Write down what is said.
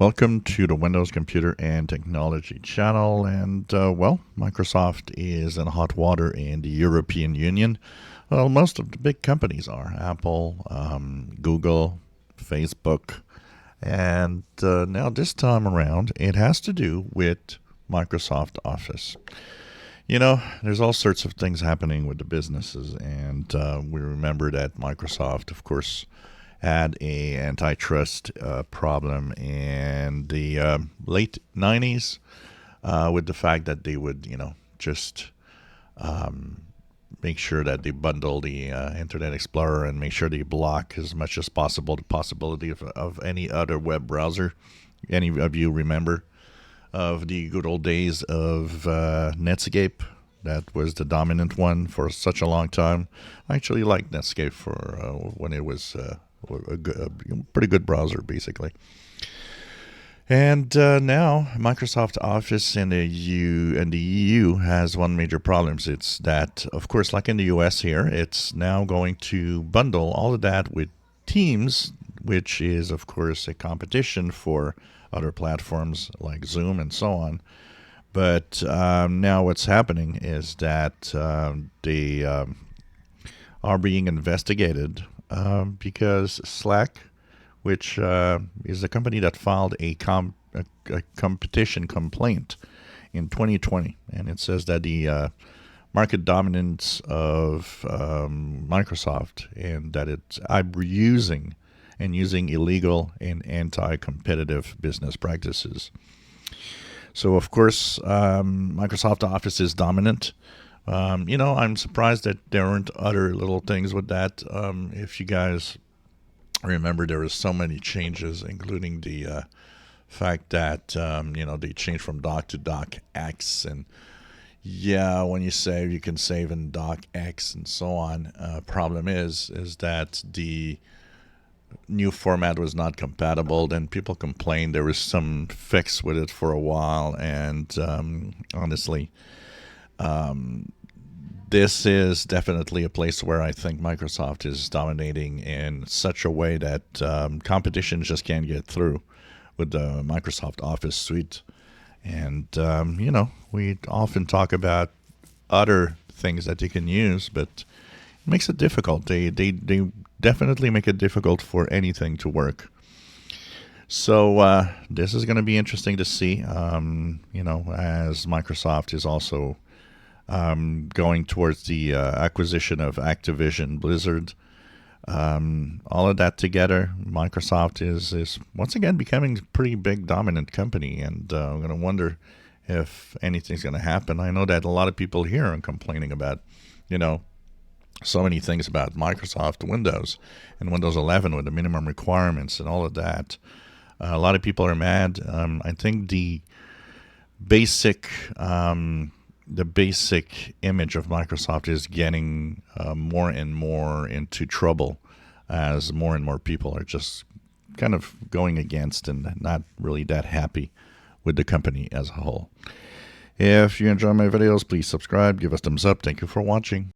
Welcome to the Windows Computer and Technology channel. And, Microsoft is in hot water in the European Union. Well, most of the big companies are Apple, Google, Facebook. And now this time around, it has to do with Microsoft Office. You know, there's all sorts of things happening with the businesses, and we remember that Microsoft, of course, had a antitrust problem in the late 90s with the fact that they would, just make sure that they bundle the Internet Explorer and make sure they block as much as possible the possibility of any other web browser. Any of you remember of the good old days of Netscape? That was the dominant one for such a long time. I actually liked Netscape for when it was a pretty good browser, basically. And now Microsoft Office in the EU has one major problem. It's that, of course, like in the US here, it's now going to bundle all of that with Teams, which is, of course, a competition for other platforms like Zoom and so on. But now what's happening is that they are being investigated because Slack, which is a company that filed a competition complaint in 2020, and it says that the market dominance of Microsoft and that it's using illegal and anti-competitive business practices. So, of course, Microsoft Office is dominant. I'm surprised that there aren't other little things with that. If you guys remember, there were so many changes, including the fact that, they changed from Doc to DocX. And, when you save, you can save in DocX and so on. Problem is that the new format was not compatible. Then people complained. There was some fix with it for a while, and honestly, this is definitely a place where I think Microsoft is dominating in such a way that competition just can't get through with the Microsoft Office suite. And we often talk about other things that you can use, but it makes it difficult. They definitely make it difficult for anything to work. So this is going to be interesting to see, as Microsoft is also going towards the acquisition of Activision Blizzard. All of that together, Microsoft is once again becoming a pretty big dominant company, and I'm going to wonder if anything's going to happen. I know that a lot of people here are complaining about, so many things about Microsoft Windows and Windows 11 with the minimum requirements and all of that. A lot of people are mad. I think the basic image of Microsoft is getting more and more into trouble as more and more people are just kind of going against and not really that happy with the company as a whole. If you enjoy my videos, please subscribe, give us a thumbs up. Thank you for watching.